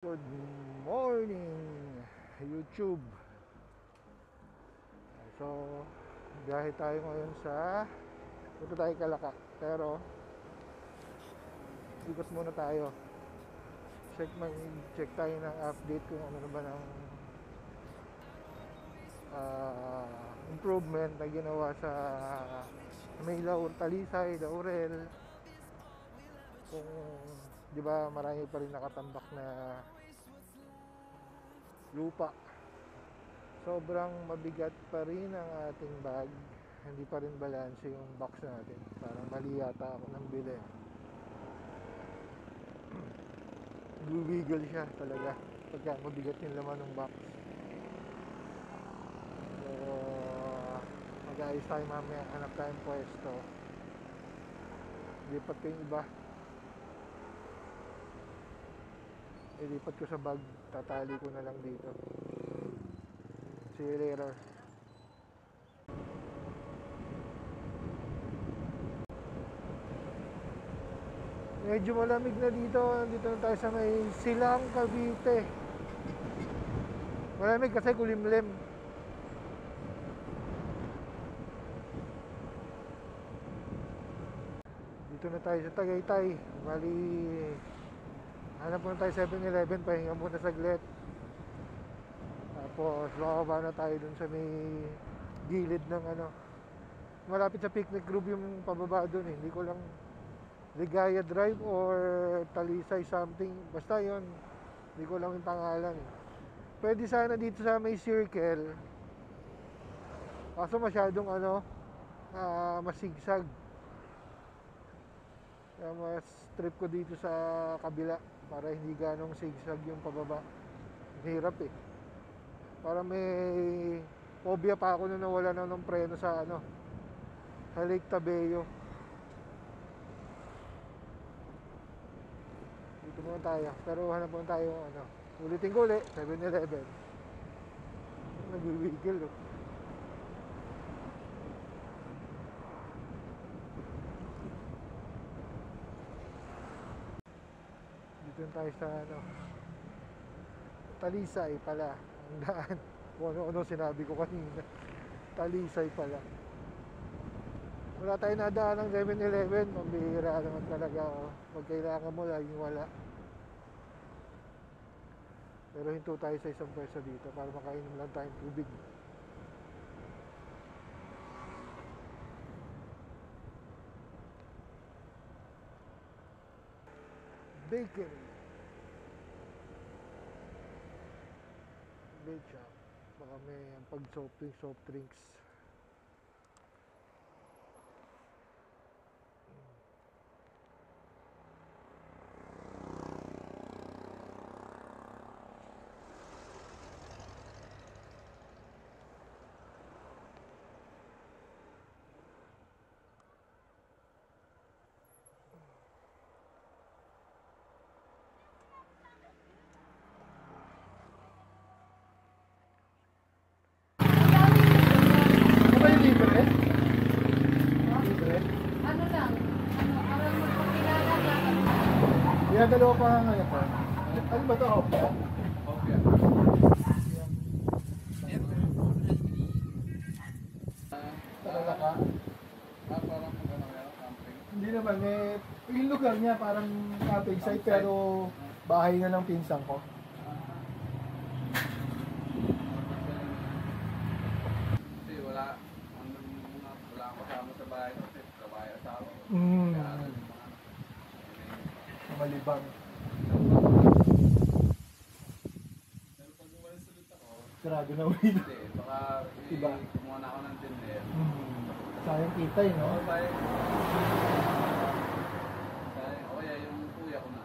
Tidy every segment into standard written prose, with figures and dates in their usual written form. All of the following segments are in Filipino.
Good morning, YouTube. So, biyahe tayo ngayon punta tayo Kalaka. Pero, ikot muna tayo. Check tayo ng update kung ano na ba ng improvement na ginawa sa Maylaw, Talisay, Laurel. Kung, di ba, marami pa rin nakatambak na lupa. Sobrang mabigat pa rin ang ating bag. Hindi pa rin balanse yung box natin. Parang mali yata ako nang bili. Wiggle siya talaga pagka mabigat yung laman ng box. So, mag-aayos tayo mamaya. Hanap tayong pwesto. Lipat ko yung iba. Ilipat ko sa bag. Tatali ko na lang dito. See you later. Medyo malamig na dito. Dito na tayo sa may Silang, Cavite. Malamig kasi kulimlim. Dito na tayo sa Tagaytay. Bali, hanap muna tayo 7-Eleven. Pahinga muna saglit. Tapos bababa na tayo dun sa may gilid ng malapit sa picnic group yung pababa dun eh. Hindi ko lang Ligaya Drive or Talisay something. Basta yon, hindi ko lang yung pangalan eh. Pwede sana dito sa may circle. Kaso masyadong masigsag. Kaya mas trip ko dito sa kabila para hindi ganong sigsag yung pababa. Hirap eh. Para may phobia pa ako nung nawala na ng preno sa Lake Tabeo. Dito muna tayo. Pero hanap muna tayo ulitin ko ulit 7-Eleven. Nag-wiggle oh. Dito tayo sa Talisay pala ang daan. Kung ano sinabi ko kanina. Talisay pala. Wala tayo nadaan ng 7-Eleven. Mambihira naman talaga pag kailangan mo laging wala. Pero hinto tayo sa isang pwesto dito para makainom lang tayong tubig. Bacon. Bake shop. Baka may pag soft drinks. Ano ba yung libre? Libre? Ano lang, parang magpapilala lang. Kaya dalawa pa ngayon pa. Ano ba ito? Hopya? Hopya. Talaga ka? Parang camping. Hindi naman yung lugar niya parang camping site pero bahay na ng pinsan ko. Kasi wala akong kasama sa bahay kasi trabaho asawa ko. Malibang. Pero pag umalis ulit ako, Sarado na ulit. hindi, baka Iba. kumuha na ako ng dinner. Sayang kita no? Oo, bye. O kaya yung kuya ko na.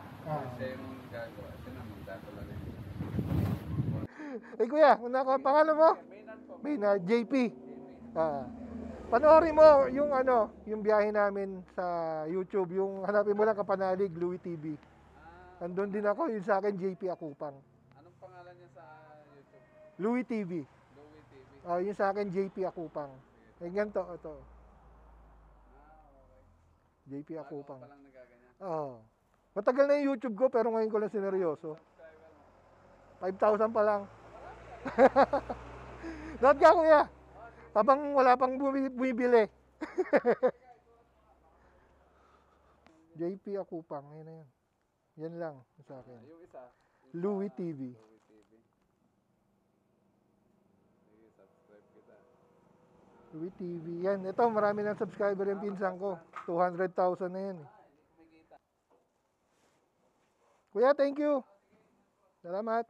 Siya yung gagawa. Siya na magdadala rin. Eh kuya, una ka pangalan mo? Maynard JP. Panoorin mo yung biyahe namin sa YouTube, yung hanapin mo lang Kapanalig, Louie TV. Andun din ako, yung sa akin JP Akupang. Anong pangalan niya sa YouTube? Louie TV. Louie TV. Yung sa akin JP Akupang. Eh ganito, ito. Okay. JP Akupang. Bago ka palang nagaganyan. Matagal na yung YouTube ko pero ngayon ko lang sineryoso. Subscriber mo. 5,000 pa lang. Note ka kuya. Habang wala pang bumibili. JP Akupang, yun na yan. Yan lang sa akin. Yung isa. Louie TV. Louie TV. Sige, subscribe kita. Louie TV. Yan, ito marami ng subscriber yung pinsan ko. 200,000 na yan. Kuya, thank you. Salamat.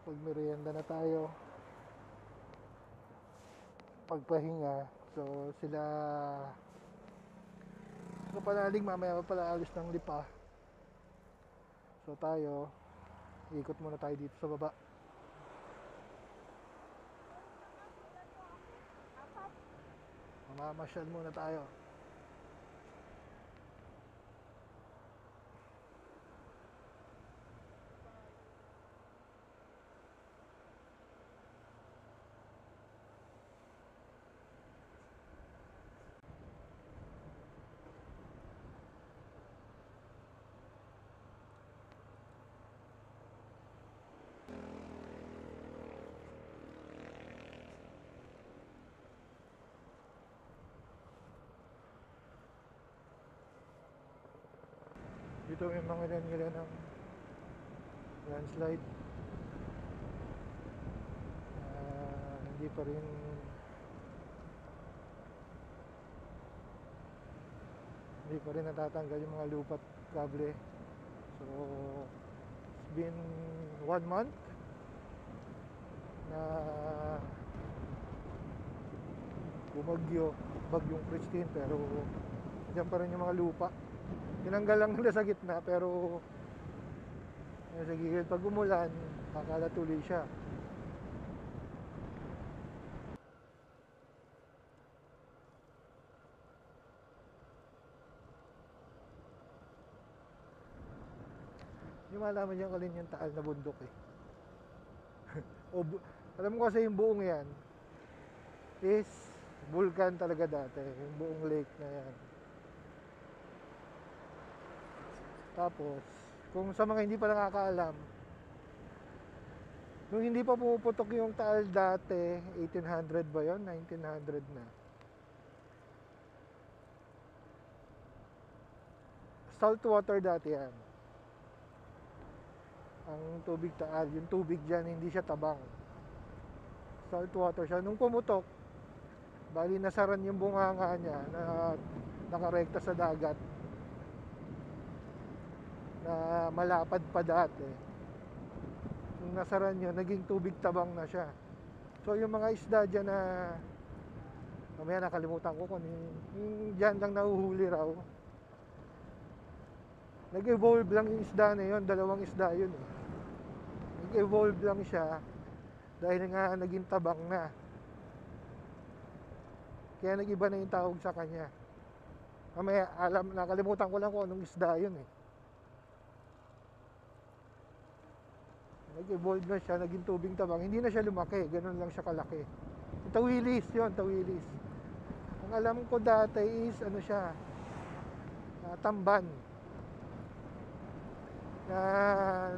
Pagmerienda na tayo. Pagpahinga. So sila panaling mamaya pa pala alis ng Lipa. So tayo ikot muna tayo dito sa baba. Mamamasyal muna tayo. Dito may mga ilan ng landslide. Hindi pa rin natatanggal yung mga lupa at kable. So it's been 1 month na bagyong Christine, pero diyan pa rin yung mga lupa. Tinanggal lang nila sa gitna, pero sa gilid pag umulan akala tuloy siya. Hindi malaman yung alin yung taal na bundok eh. Alam mo kasi yung buong yan is vulkan talaga dati, yung buong lake na yan. Tapos, kung sa mga hindi pa nakakaalam, nung hindi pa pumuputok yung Taal dati, 1800 ba yun? 1900 na. Salt water dati yan. Ang tubig Taal, yung tubig dyan, hindi siya tabang. Salt water siya. Nung pumutok, bali nasaran yung bunganga niya na nakarekta sa dagat, na malapad pa dati. Nung nasaran yun, naging tubig tabang na siya. So yung mga isda dyan na mamaya nakalimutan ko kung yung dyan lang nahuhuli raw, nag-evolve lang yung isda na yun. 2 isda yun eh. Nag-evolve lang siya dahil nga naging tabang na, kaya nag-iba na yung tawag sa kanya. Mamaya nakalimutan ko lang kung anong isda yun eh. Nag-evolve na siya, naging tubing tabang. Hindi na siya lumaki, ganun lang siya kalaki. Tawilis yun, tawilis. Ang alam ko dati is, ano siya, tamban. Na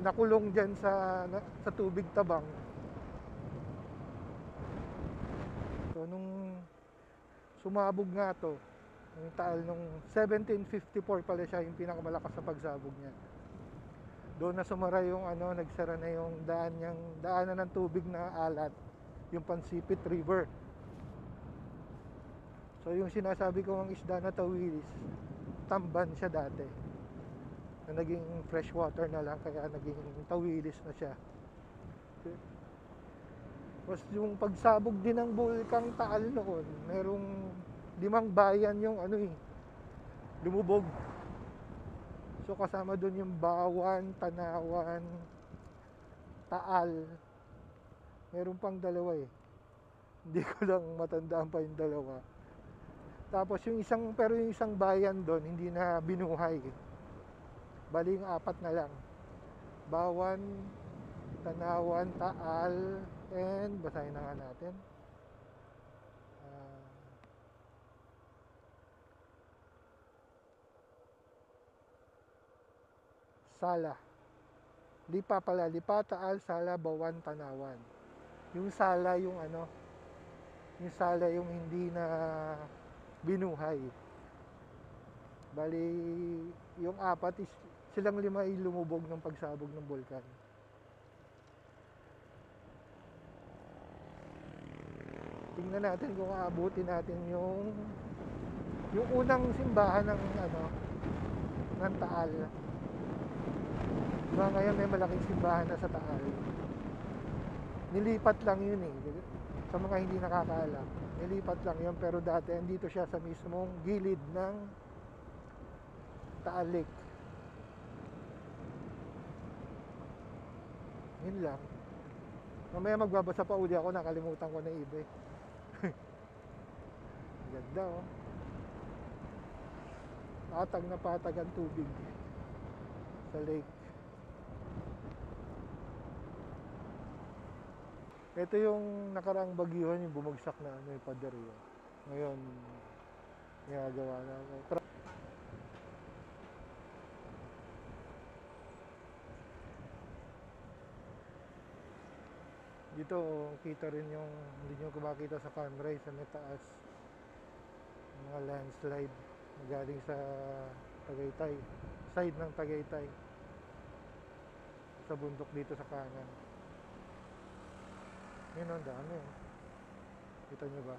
nakulong dyan sa tubig tabang. So, nung sumabog nga to, yung Taal nung 1754 pala siya, yung pinakamalakas na pagsabog niya. Doon na sumara yung nagsara na yung daanan ng tubig na alat, yung Pansipit River. So yung sinasabi ko ang isda na tawilis, tamban siya dati, na naging freshwater na lang, kaya naging tawilis na siya. Tapos yung pagsabog din ng Bulkang Taal noon, merong 5 bayan yung lumubog. So kasama doon yung Bawan, Tanawan, Taal. Meron pang 2 eh. Hindi ko lang matandaan pa yung 2. Tapos yung isang bayan doon hindi na binuhay. Bali yung apat na lang. Bawan, Tanawan, Taal, and basahin na nga natin. Ah, Sala. Lipa pala, Lipa, Taal, Sala, Bawan, Tanawan. Yung Sala yung ano, yung Sala yung hindi na binuhay. Bali, yung apat is silang lima ay lumubog ng pagsabog ng bulkan. Tingnan natin kung aabutin natin yung unang simbahan ng ano ng Taal. Diba ngayon may malaking simbahan na sa Taal. Nilipat lang yun eh. Sa mga hindi nakakaalam, nilipat lang yun, pero dati andito siya sa mismong gilid ng Taal Lake. Yun lang. Mamaya magbabasa pa uli ako, nakalimutan ko na iba eh. Ganda oh. Patag na patag ang tubig sa lake. Ito yung nakaraang bagyuhan, yung bumagsak na ano, yung pader yun. Ngayon, ginagawa na. Dito, kita rin yung, hindi nyo makita sa camera, sa may taas. Mga landslide galing sa Tagaytay. Side ng Tagaytay. Sa bundok dito sa kanan. Yun ang dami. Kita nyo ba?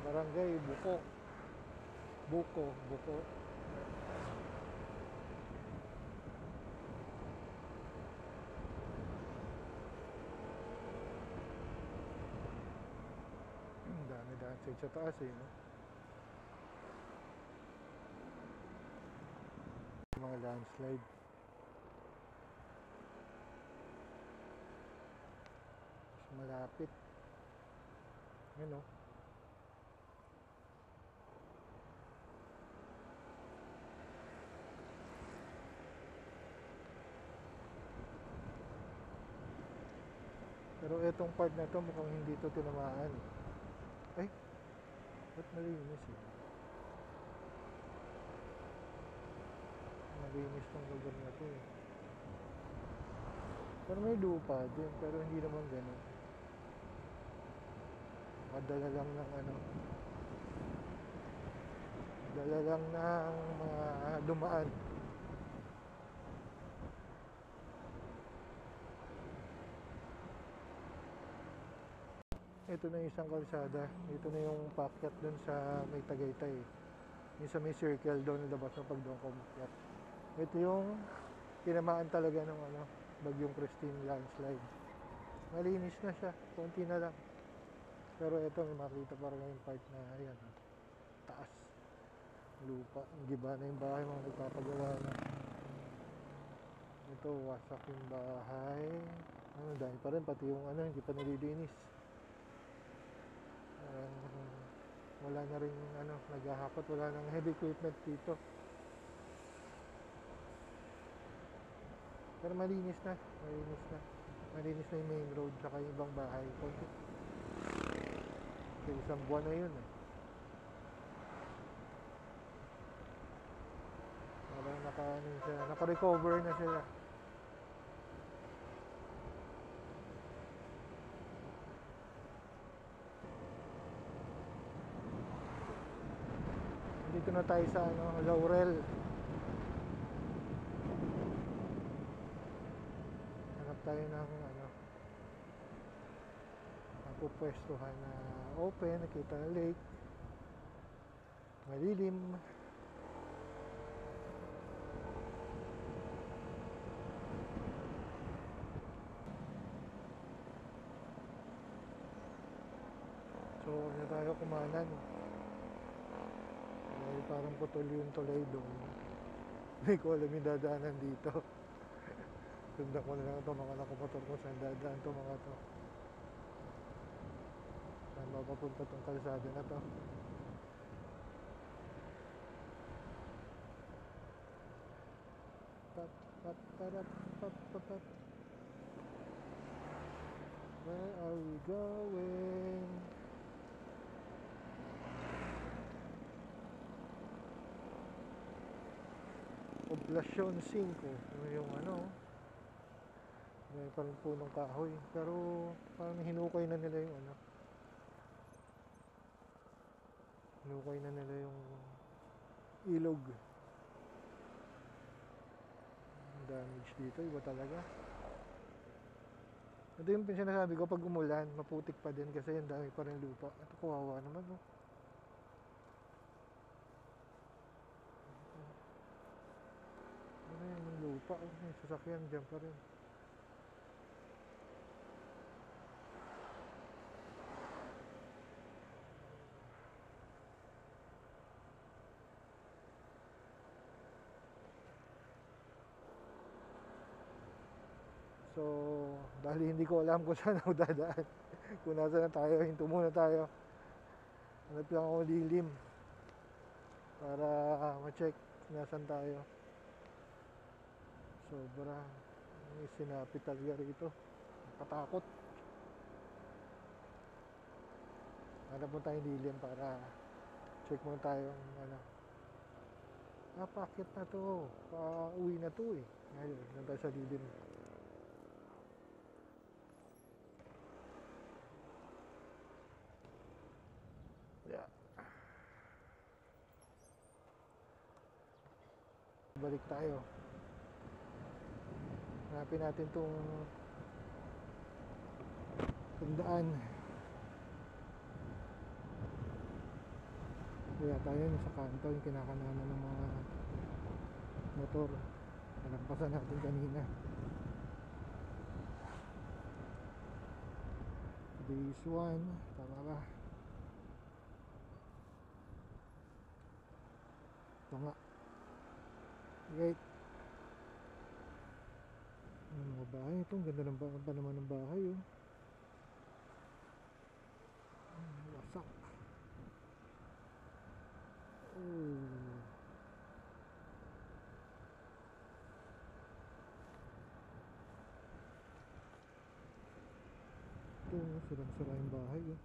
Barangay Buko. Buko. Dami sa taas eh. No? Mga landslide. Mas malapit. Yun o. Pero etong part na to mukhang hindi to tinamaan. Ay, ba't malinis eh? Malinis tong lugar na to eh. Pero may lupa din, pero hindi naman ganun. Dala lang ng ano, dala lang ng mga dumaan. Ito na yung isang kalsada. Ito na yung paakyat dun sa may Tagaytay. Yung sa may circle doon, labas na pag doon kumakyat. Ito yung tinamaan talaga ng ano, bagyong Christine landslide. Malinis na siya, konti na lang. Pero ito may makita pa rin yung part na ayan, taas. Lupa, giba na yung bahay, mga nagpapagawa na. Ito, wasak yung bahay. Ano, dahil pa rin, pati yung ano, hindi pa nalilinis. Wala na rin ano, naghahakot, wala nang heavy equipment dito. Pero malinis na yung main road saka yung ibang bahay. Kasi isang buwan na yun eh. Parang naka-recover na sila. Dito na tayo sa ano, Laurel. Hanap tayo ng ano, pupwestuhan na open, nakita na lake, malilim. So, huwag na tayo kumanan. Ay, parang putol yung tulay doon. Hindi ko alam yung dadaanan dito. Sundan ko na lang ito mga nakamotor ko saan dadaan ito mga to. papunta tong kalsada na to. Pap, pap, parap, pap, pap, pap. Where are we going? Poblasyon 5. Yung ano, may parang punong kahoy. Pero parang hinukay na nila yung ano. Hinukay na nila yung ilog. Ang damage dito, iba talaga. Ito yung sinasabi ko, pag umulan, maputik pa din kasi yung dami pa rin lupa. Ito kawawa naman, no? Ano yan, yung lupa, oh, may sasakyan dyan pa rin. So, dahil hindi ko alam kung saan ako dadaan. Kung nasa na tayo, hinto muna tayo. Hanap lang ako lilim para ma-check nasan tayo. Sobra may sinapit talaga rito. Nakatakot. Hanap mo tayong lilim para check muna tayong ano. Pakit na to. Pa-uwi na to eh. Ngayon, nandun sa lilim. Yeah. Balik tayo. Hanapin natin tong daan. Kaya tayo sa kanto yung kinakananan ng mga motor. Nalampasan natin kanina. Base 1. Tama ba? Ito nga. Right. Ang mga bahay. Ito, ang ganda ng pa naman ng bahay, oh. Wasak. Oh. Ito, sirang-sira yung bahay, oh.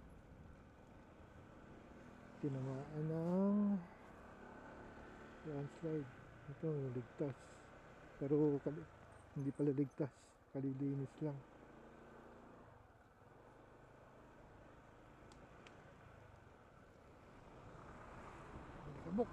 Tinamaan ng landslide. Ito, ligtas. Pero hindi pala ligtas. Kalilinis lang. Kabok.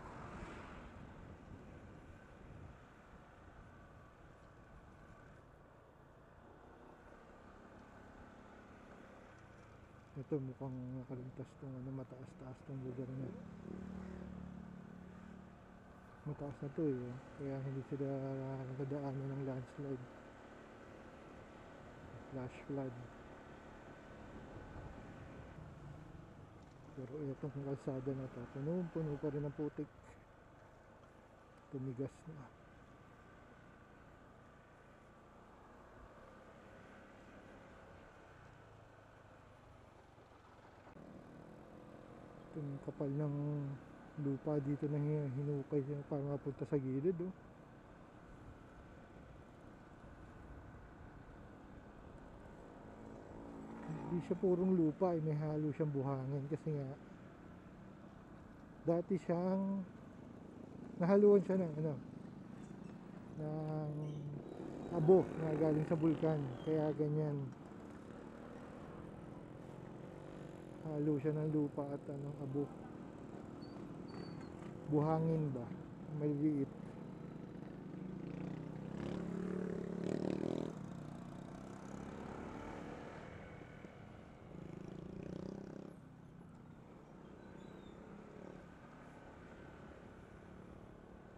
Ito mukhang nakaligtas tong ano, mataas-taas tong lugar na. Mataas na to eh. Kaya hindi sila nakadaanan ng landslide. Flash flood. Pero itong kalsada na to, puno pa rin ng putik. Tumigas na. Itong kapal ng lupa dito na hinukay niya para mapunta sa gilid, oh. Hindi siya purong lupa, may halo siyang buhangin kasi nga dati siyang nahaluan siya ng ano, ng abo na galing sa bulkan, kaya ganyan halo siya ng lupa at ano, abo, buhangin ba, maliliit.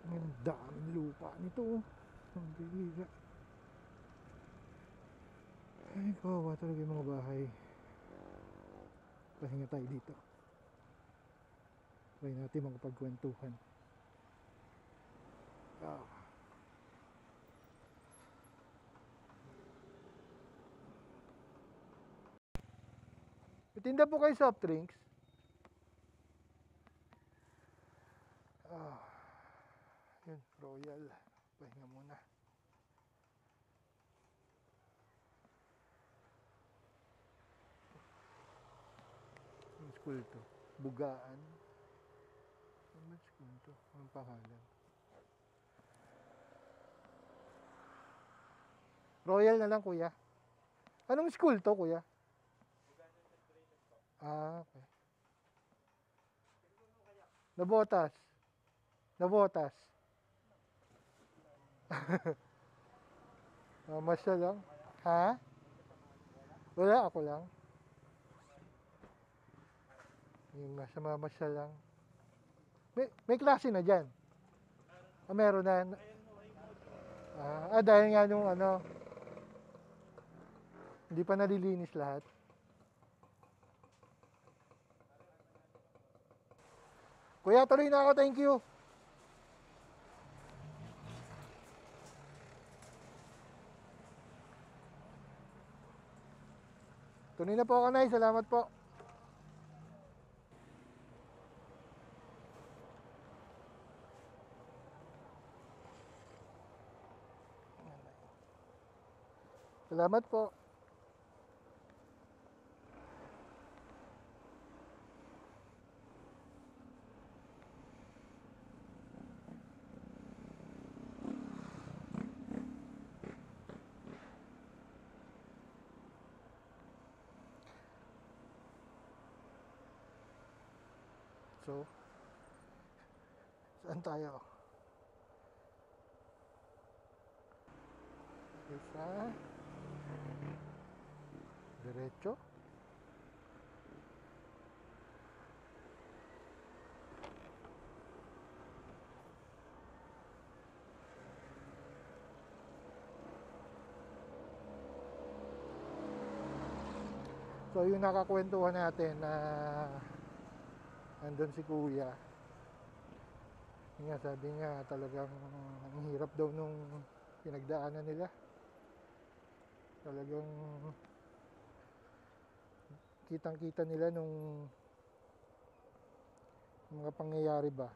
Ang daming lupa nito, ang bihira. Ay, kawawa talaga yung mga bahay. Pahinga tayo dito. Try natin makapagkwentuhan. Itinda po kayo soft drinks? Ah, yun, Royal. Pahinga muna. Yung school to. Bugaan. Ano school to? Anong pangalan? Royal na lang, kuya. Anong school to, kuya? Ah, okay. Nabotas. Nabotas. Masya lang. Ha? Wala, ako lang. Yung nasa mamasya lang. May klase na dyan. Ah, meron na. Dahil nga nung ano, hindi pa nalilinis lahat. Kuya, tuloy na ako. Thank you. Tuloy na po ako, Nay. Salamat po. Salamat po. So, saan tayo? Isa. Diretso. So, yung nakakwentuhan natin na andun si kuya. Yun nga, sabi nga talagang ang hirap daw nung pinagdaanan nila. Talagang kitang-kita nila nung mga pangyayari ba.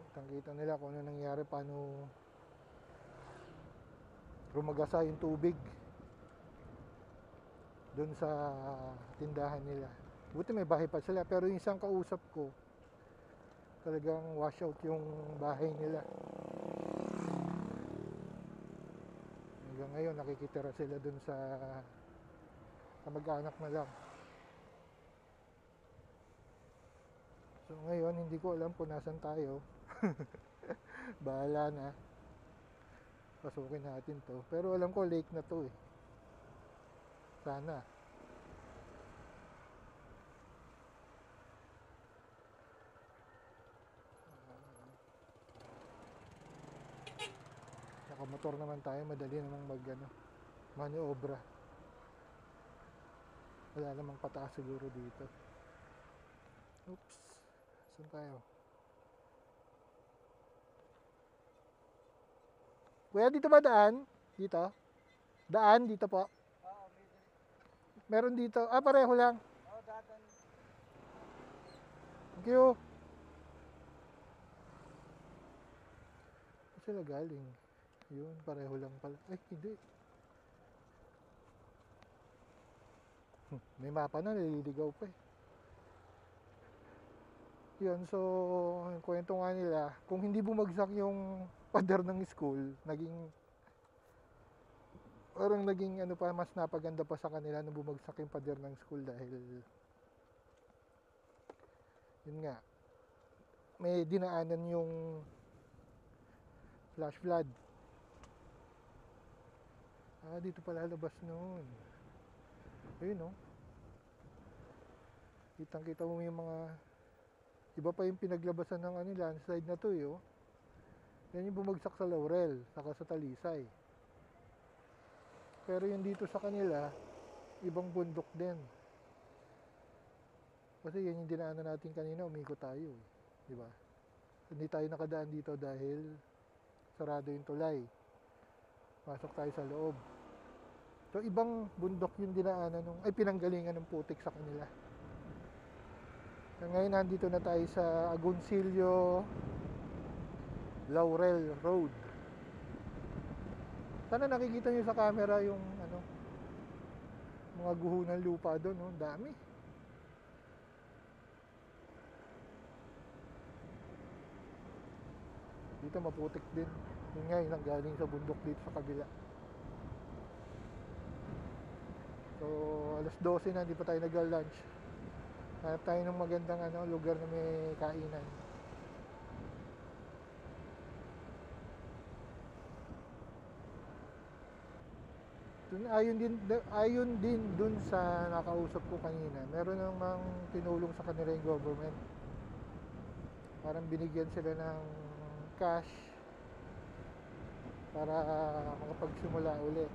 Kitang-kita nila kung ano nangyari, paano rumagasa yung tubig doon sa tindahan nila. Buti may bahay pa sila, pero yung isang kausap ko, talagang wash out yung bahay nila. Hanggang ngayon nakikitira sila doon sa kamag-anak na lang. So ngayon hindi ko alam kung nasan tayo. Bahala na. Pasukin natin to. Pero alam ko lake na to eh. Sana. Nakamotor naman tayo, madali namang maniobra. Wala namang pataas siguro dito. Oops. Saan tayo? Kuya, dito ba daan? Dito? Daan dito po? Oo, Meron dito. Pareho lang. Oo, datan. Thank you. Saan sila galing? Yun, pareho lang pala. Ay, hindi. May mapa na, naliligaw pa eh. Yun, so, yung kwento nga nila, kung hindi bumagsak yung pader ng school, naging ano pa, mas napaganda pa sa kanila nung bumagsak yung pader ng school dahil yun nga, may dinaanan yung flash flood. Dito pala labas noon. Ayun no. Kitang-kita mo yung mga iba pa yung pinaglabasan ng landslide na to eh, oh. Yan yung bumagsak sa Laurel, saka sa Talisay. Pero yung dito sa kanila, ibang bundok din. Kasi yan yung dinaanan natin kanina, umikot tayo eh. Di ba? Hindi tayo nakadaan dito dahil sarado yung tulay. Pasok tayo sa loob. So ibang bundok yung dinaanan pinanggalingan ng putik sa kanila. So, ngayon nandito na tayo sa Agoncillo Laurel Road. Sana nakikita niyo sa camera yung mga guho ng lupa doon, no? Dami. Dito maputik din. Yun nga, yun ang galing sa bundok dito sa kabila. So, alas 12 na, hindi pa tayo nag-lunch. Hanap tayo ng magandang lugar na may kainan. Ayon din dun sa nakausap ko kanina, meron namang tinulong sa kanila yung government. Parang binigyan sila ng cash para makapagsimula uli.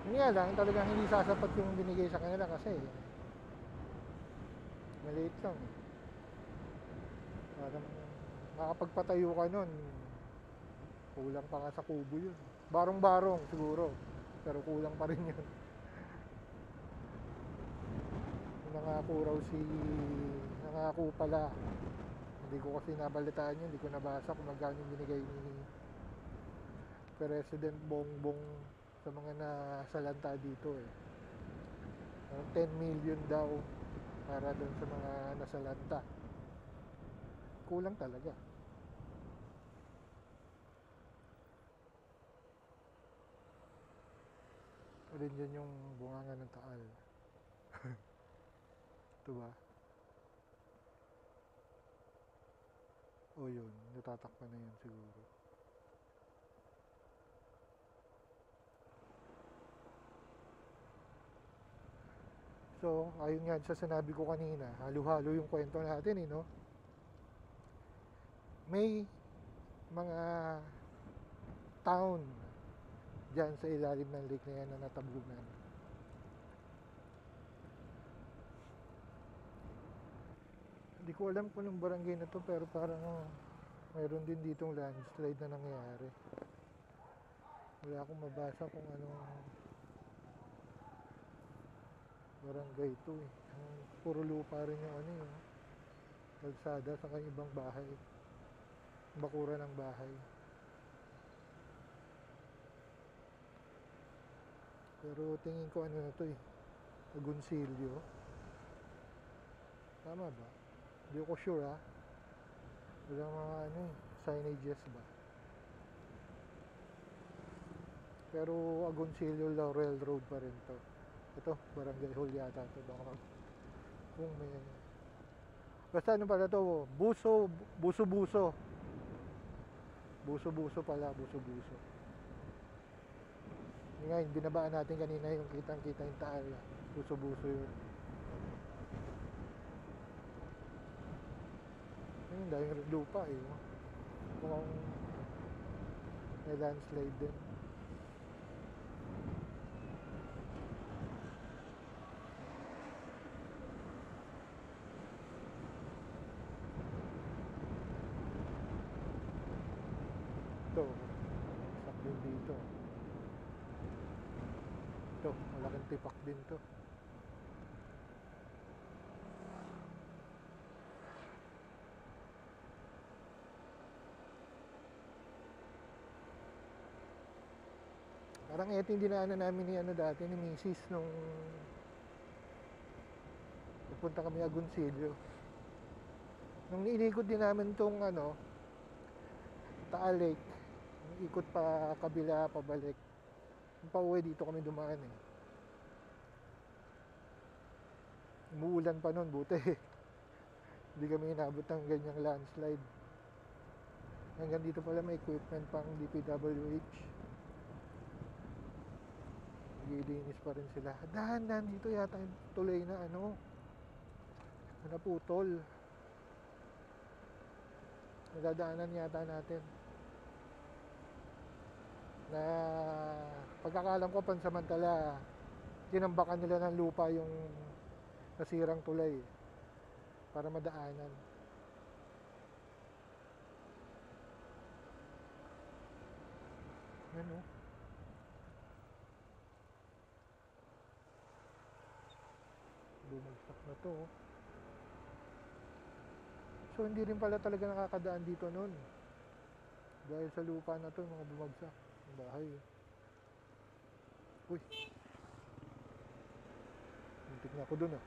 Yun nga lang, talagang hindi sasapat yung binigay sa kanila kasi maliit lang. Parang makapagpatayo ka nun, kulang pa nga sa kubo yun. Barong-barong siguro, pero kulang pa rin yun. Nangako pala. Hindi ko kasi nabalitaan yun, hindi ko nabasa kung magkano yung binigay ni President Bongbong sa mga nasalanta dito eh. 10 million daw para doon sa mga nasalanta. Kulang talaga. Rin dyan yung bunganga ng Taal. Ito ba? O yun, natatakpan na yun siguro. So, ayun nga sa sinabi ko kanina, halo-halo yung kwento natin no? May mga town dyan sa ilalim ng lake na yan na natablugan. Hindi ko alam kung anong barangay na to, pero parang mayroon din ditong landslide na nangyayari. Wala akong mabasa kung anong barangay ito eh. Puro lupa rin yung kalsada sa kanyang ibang bahay, bakura ng bahay. Pero tingin ko na to Agoncillo. Tama ba? Hindi ko sure ha. Wala mga signages ba? Pero Agoncillo Laurel Road pa rin to. Ito, Barangay Hall yata to. Baka kung may basta pala to? Buso pala. Ngayon, binabaan natin kanina yung kitang-kita yung Taal. Buso yun. Ayun, dahil lupa mukhang may landslide din. Ito, sakto dito. Ito, malaking tipak din to. Parang ito yung dinaanan namin ni dati ni Mrs. nung pupunta kami Agoncillo. Nung inikot din namin tong Taal Lake, ikot pa kabila, pabalik. Pauwi dito kami dumaan Umuulan pa nun, buti. Hindi kami inabot ng ganyang landslide. Hanggang dito pala may equipment pang DPWH. Naglilinis pa rin sila. Dahan-dahan dito yata yung tulay na naputol. Nadadaanan yata natin. Na pagkakalam ko pansamantala tinambakan nila ng lupa yung nasirang tulay para madaanan. bumagsak na to. So hindi rin pala talaga nakakadaan dito nun. Dahil sa lupa na to, mga bumagsak. Ang bahay. Uy. Muntik na ako dun ah.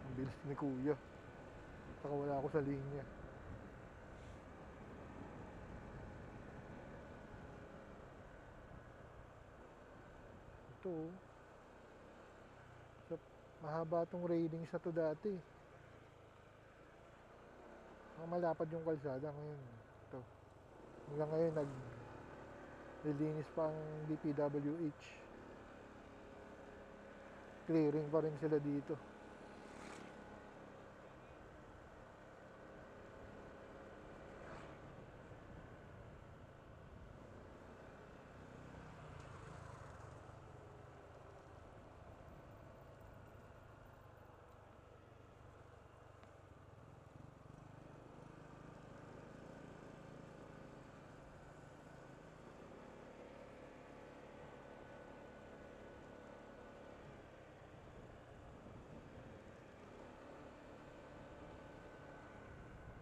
Ang bilis ni kuya. Saka wala ako sa linya. Ito oh. So, mahaba tong railings na to dati. Malapad yung kalsada ngayon. Ito. Hanggang ngayon nilinis pa ang DPWH. Clearing pa rin sila dito.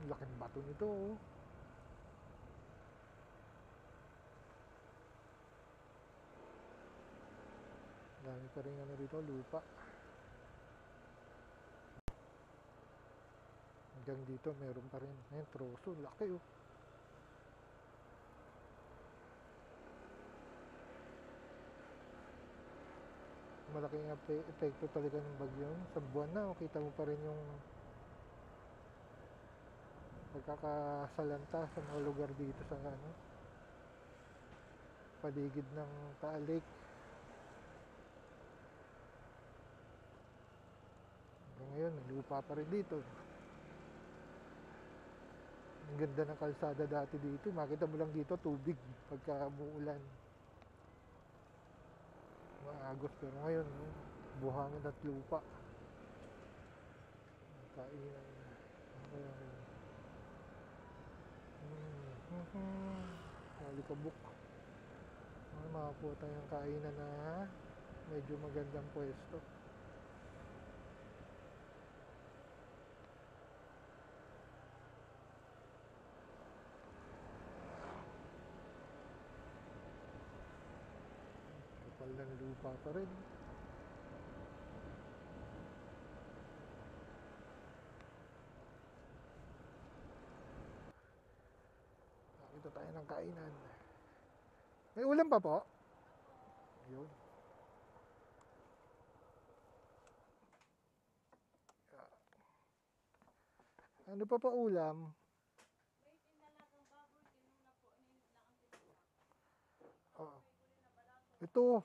Ang laking bato nito oh. Dami pa rin ano dito, lupa. Hanggang dito meron pa rin. Ayun, troso, laki oh. Malaking epekto talaga ng bagyo. Sa buwan na, kita mo pa rin yung pagkakasalanta sa mga lugar dito sa ano, paligid ng Taal Lake. Ngayon, may lupa pa rin dito. Ang ganda ng kalsada dati dito. Makita mo lang dito, tubig pagka umuulan. Maagos, pero ngayon, buhangin at lupa. Kainan. Alikabok. Makakuha tayong kainan na medyo magandang pwesto. Kapal ng lupa pa rin. Nakita tayo ng kainan. May ulam pa po? Ayun. Ano pa pa ulam? Oh. Ito.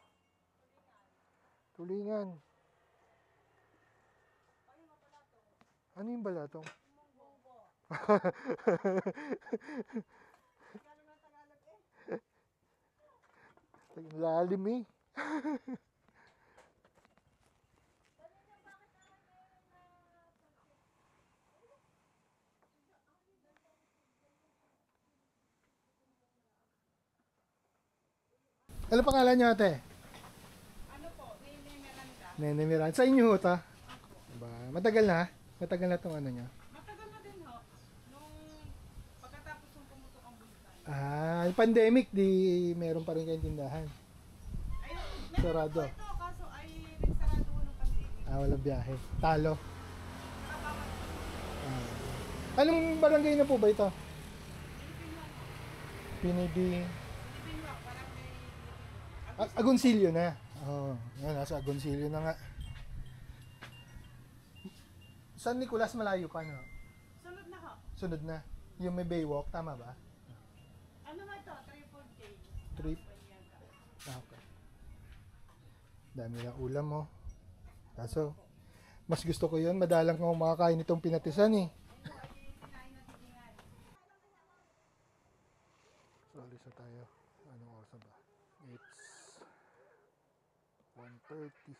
Tulingan. Ano yung balatong? Lalim eh. Ano pangalan niyo ate? Ano po, Nene Miranda. Nene Miranda. Sa inyo ho ta? Ba, matagal na? Matagal na itong ano niya? Matagal na din ho. Nung pagkatapos ng pumutok ang bulkan. Ah, pandemic, di meron pa rin kayong tindahan. Ayun, Sarado. meron po ito, kaso ay nagsarado ko ng pandemic. Ah, walang biyahe. Talo. Anong barangay na po ba ito? Pinidi. Agoncillo na. Oh, yan, nasa Agoncillo na nga. San Nicolas malayo pa, no? Sunod na ho. Sunod na. Yung may Baywalk, tama ba? Ano nga ito? Triple K. Trip. Ah, okay. Dami ng ulam mo. Kaso, mas gusto ko yun. Madalang ko makakain itong pinatisan eh. So, alis na tayo. Anong oras na ba? It's 1:30.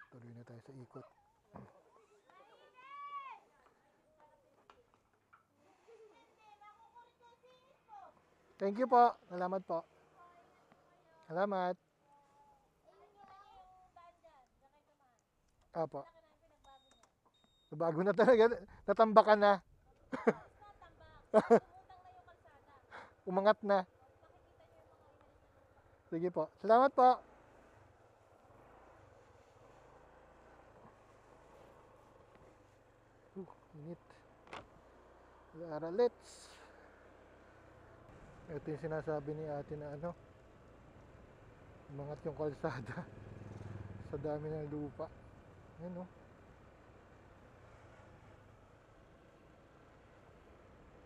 Tuloy na tayo sa ikot. Thank you po. Salamat po. Salamat. Apo. Bago na talaga. Natambakan na. Umangat na. Sige po. Salamat po. Init. Lara, let's. Ito yung sinasabi ni ate na ano, umangat yung kalsada sa dami ng lupa. Ayan o.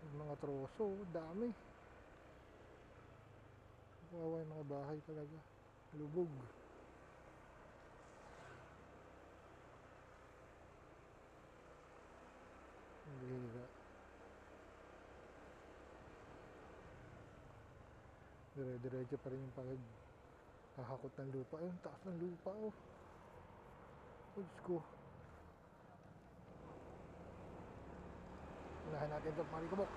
Yung mga troso, dami. Kawawa yung mga bahay talaga. Lubog. Bihira. Dire-diretso pa rin yung paghahakot ng lupa. Ayun, taas ng lupa oh. Diyos ko. Unahan natin ito, marikabok.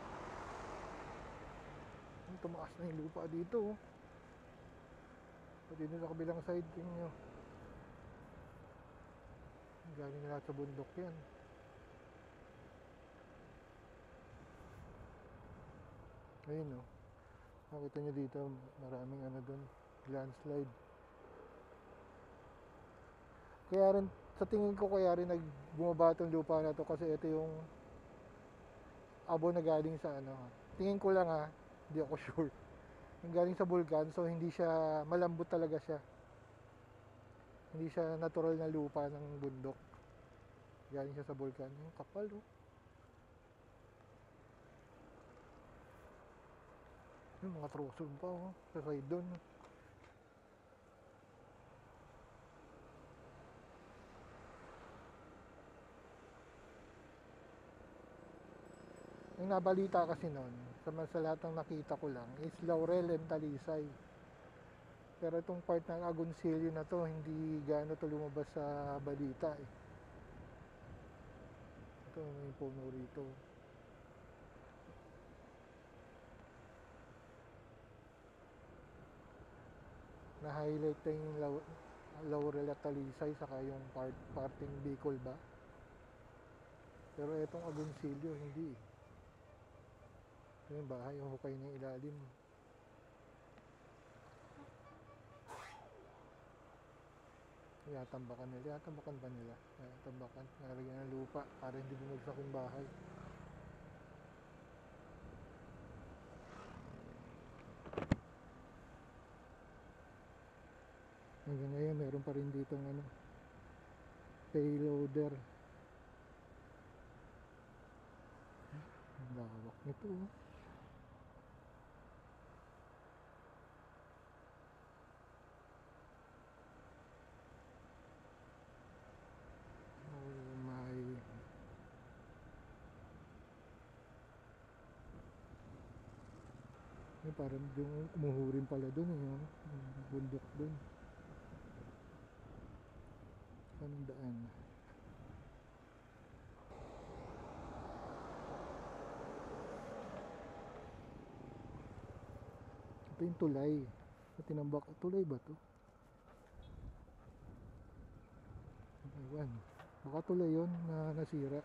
Tumaas na yung lupa dito oh. Pati dito sa kabilang side, tingin nyo. Galing na lahat sa bundok yan. Ayun oh. Nakita nyo dito, maraming ano dun, landslide. Kaya rin, sa tingin ko kaya rin nagbumaba itong lupa na to kasi ito yung abo na galing sa ano. Tingin ko lang ha, hindi ako sure. Yung galing sa bulkan, so hindi siya, malambot talaga siya. Hindi siya natural na lupa ng bundok. Galing siya sa bulkan. Yung kapal oh. Yung mga troso pa oh, sa side doon. Yung nabalita kasi noon, sa lahat ng nakita ko lang, is Laurel and Talisay. Pero itong part ng Agoncillo na to, hindi gaano to lumabas sa balita eh. Ito may puno rito. Na-highlight na yung Laurel at Talisay saka yung parting Bicol ba. Pero itong Agoncillo hindi eh. Ito yung bahay, yung hukay ng ilalim. Yatambakan nila. Yatambakan ba nila? Yatambakan. Nalagyan ng lupa para hindi bumagsak yung bahay. Hanggang ngayon meron pa rin dito ng ano, payloader. Ang lawak nito oh. Oh my. Parang yung umuhurin pala dun eh, yung bundok dun. Anong daan? Ito yung tulay. Tinambak, tulay ba to? Ewan. Baka tulay yun na nasira.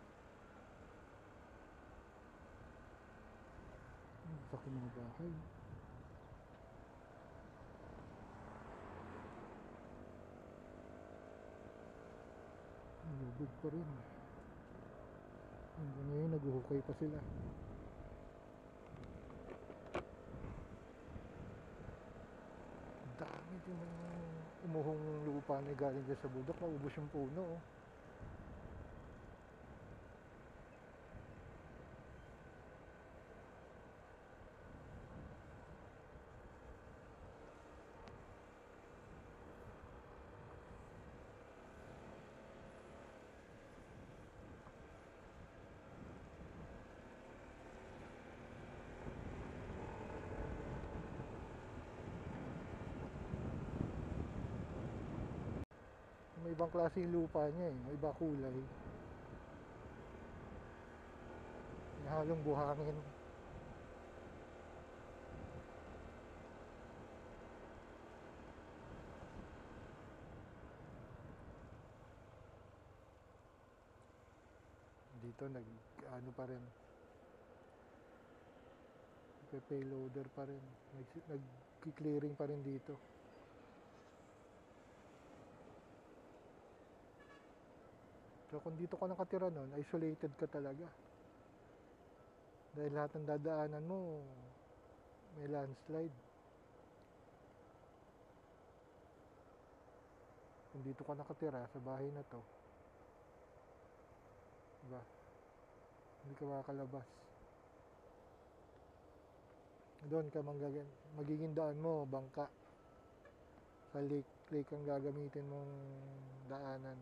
Sa mga bahay. Lubog pa rin. Hanggang ngayon naguhukay pa sila. Dami din ng umuhong lupa na galing dyan sa bundok. Maubos yung puno oh. May ibang klase yung lupa niya eh. May iba kulay. May halong buhangin. dito ano pa rin, payloader pa rin, nag-clearing pa rin dito. So kung dito ka nakatira nun, isolated ka talaga. Dahil lahat ng dadaanan mo, may landslide. Kung dito ka nakatira sa bahay na to, diba? Hindi ka makakalabas. Doon ka magiging daan mo, bangka. Sa lake ang gagamitin mong daanan.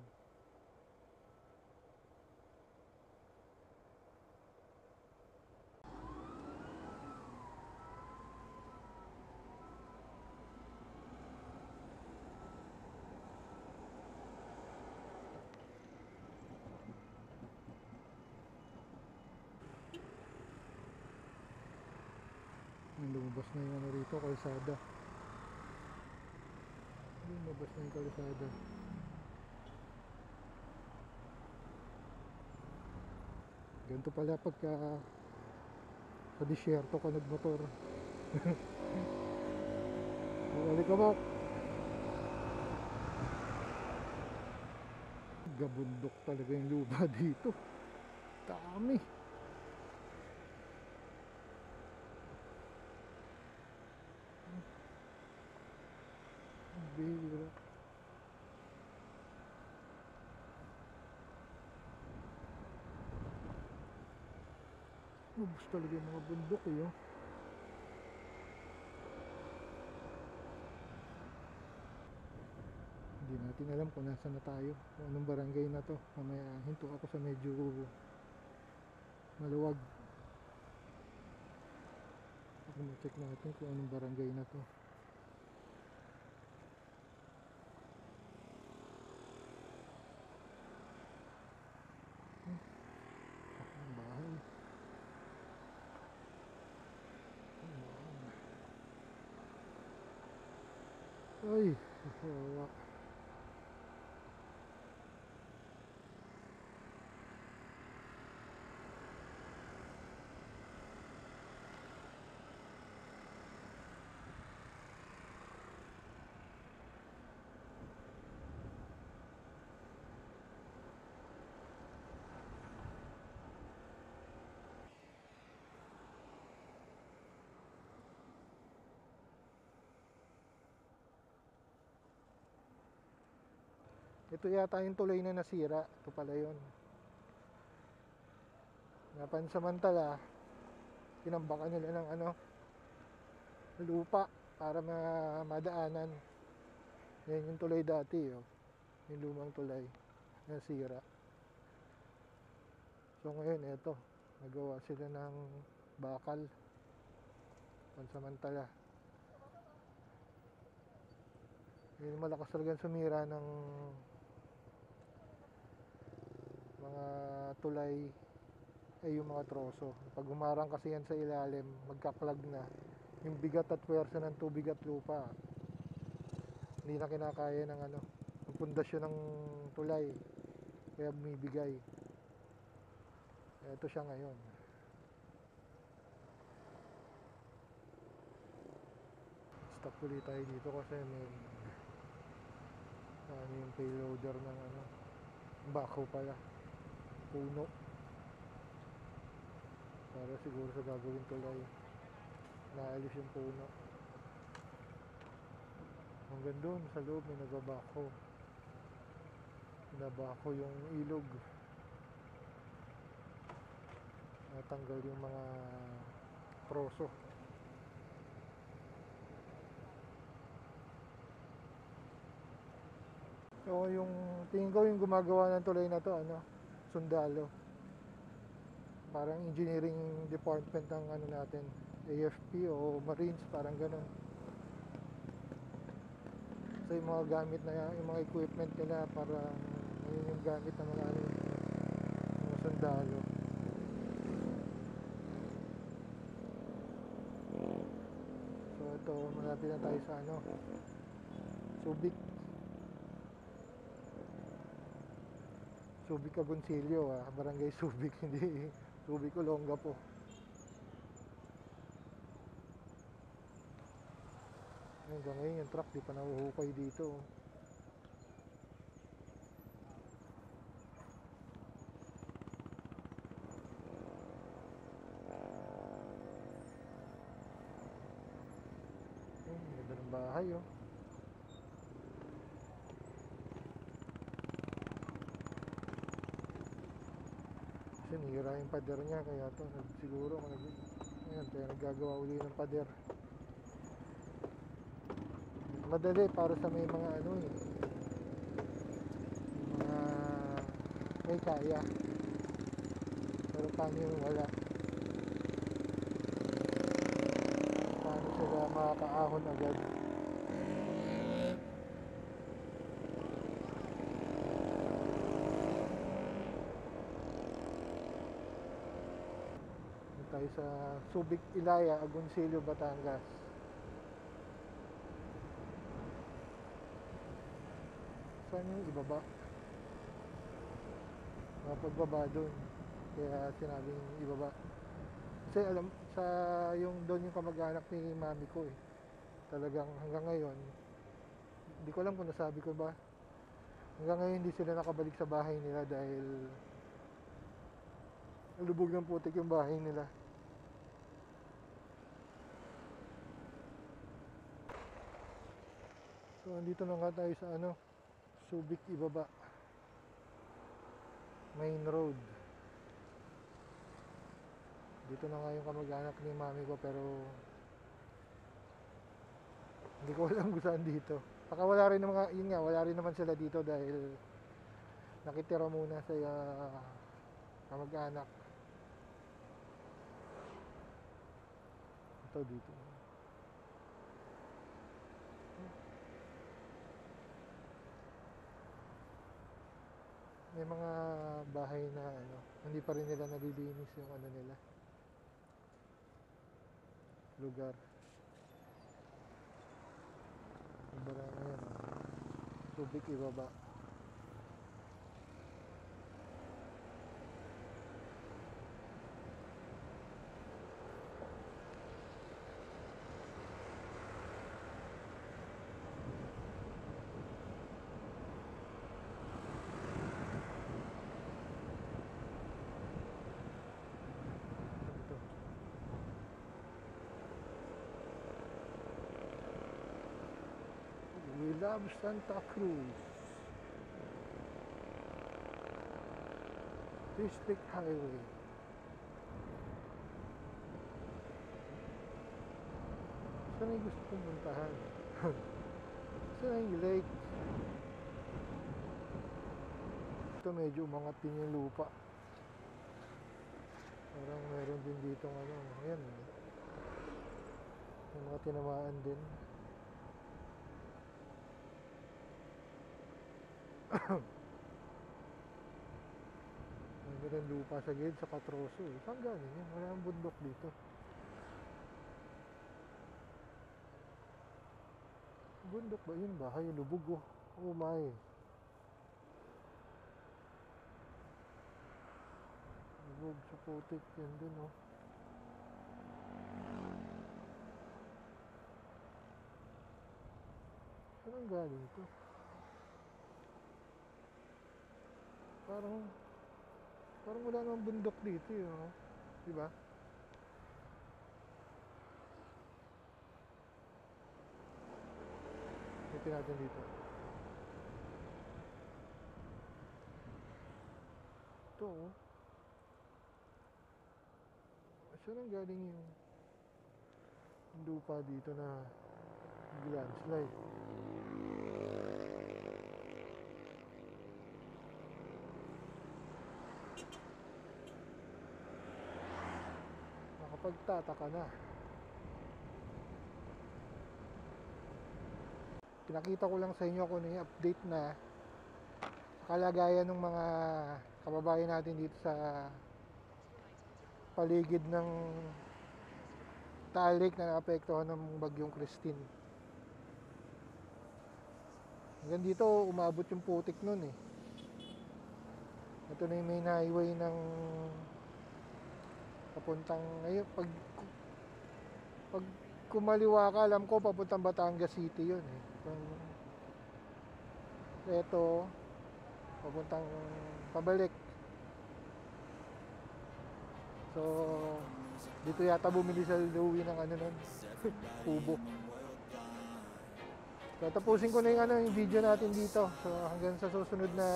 Lumabas na yung ano rito, kalsada. Lumabas na yung kalsada. Ganito pala pagka sa disyerto ka nagmotor. Balik ka ba? Gabundok talaga yung lupa dito. Dami. Bihira. Ubus talaga yung mga bundok eh. Oh. Hindi natin alam kung nasa na tayo, kung anong barangay na to. Mamaya hinto ako sa medyo maluwag. Check natin kung anong barangay na to. Ang bahay. Ay, wala. Ito yata yung tulay na nasira. Ito pala yun. Napansamantala, tinambakan nila ng lupa para madaanan. Yan yung tulay dati. Oh. Yung lumang tulay. Nasira. So ngayon, eto. Nagawa sila ng bakal. Pansamantala. Yung malakas talagang sumira ng mga tulay ay yung mga troso. Pag humarang kasi yan sa ilalim, magkaklag na. Yung bigat at pwersa ng tubig at lupa, hindi na kinakaya ng ang pundasyon ng tulay. Kaya bumibigay. Ito siya ngayon. Stop ulit tayo dito kasi may yung payloader ng bako pala, puno, para siguro sa gagawin tulay naalis yung puno. Hanggang doon sa loob may nababako yung ilog, natanggal yung mga troso. So yung tingin ko yung gumagawa ng tulay na to sundalo, parang engineering department ng natin, AFP o Marines, parang ganun. So yung mga gamit na yung mga equipment nila para yung gamit ng mga mga sundalo. So ito, malapit na tayo sa Subic. Subic Agoncillo, Barangay Subic, hindi Subic Olongapo. Hanggang ngayon yung truck di pa nahuhukay dito. Ganda ng bahay, oh. Kasi nira yung pader niya, kaya to siguro ayan, kaya naggagawa uli ng pader. Madali para sa may mga ano eh, mga may kaya. Pero paano yung wala? Paano sila makakaahon agad? Tayo sa Subic Ilaya, Agoncillo, Batangas. Saan yung ibaba? Pagbaba doon. Kaya sinabing ibaba. Kasi alam, sa yung doon yung kamag-anak ni mami ko eh. Talagang hanggang ngayon, hindi ko alam kung nasabi ko ba. Hanggang ngayon hindi sila nakabalik sa bahay nila dahil lubog ng putik yung bahay nila. So andito na nga tayo sa ano, Subic ibaba, main road. Dito na nga yung kamag-anak ni mami ko, pero hindi ko alam kung saan dito. Baka wala rin naman, yun nga, wala rin naman sila dito dahil nakitira muna sa kamag-anak. Ito dito. May mga bahay na ano, hindi pa rin nila nalilinis yung ano nila, lugar. Iba na yan. Subic ibaba. Ito. We love Santa Cruz. District Highway. Saan yung gusto kong puntahan? Saan yung lake? Ito medyo umangat din yung lupa. Parang meron din dito ano. Ayan. May mga tinamaan din. Meron lupa sa gilid sa Patroso eh. Saan galing yan? Wala ang bundok dito. Bundok ba yun? Bahay, lubog oh. Oh my. Lubog sa putik. Yan din oh. Saan ang galing ito? Parang wala namang bundok dito eh. Oh. Diba? Ito natin dito. Ito oh. Saan ang galing yung lupa dito na landslide? Nakapagtataka na. Pinakita ko lang sa inyo kung ano yung update na kalagayan ng mga kababayan natin dito sa paligid ng Taal Lake na naapektuhan ng bagyong Christine. Hanggang dito umabot yung putik nun eh. Ito na yung main highway ng papuntang ngayon. Pag kumaliwa ka, alam ko papuntang Batangas City yun eh. Ito papuntang pabalik. So dito yata bumili sa Louie ng ano nun kubo. So tapusin ko na yung video natin dito. So hanggang sa susunod na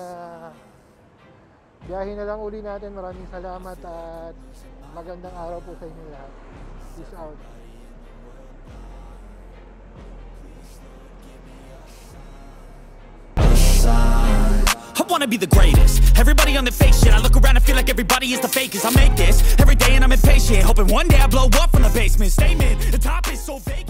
biyahe na lang uli natin. Maraming salamat at magandang araw po sa inyo lahat. Peace out. I wanna be the greatest. Everybody on the fake shit. I look around and feel like everybody is the fakest. I make this every day and I'm impatient, hoping one day I blow up from the basement. Statement, the top is so vacant.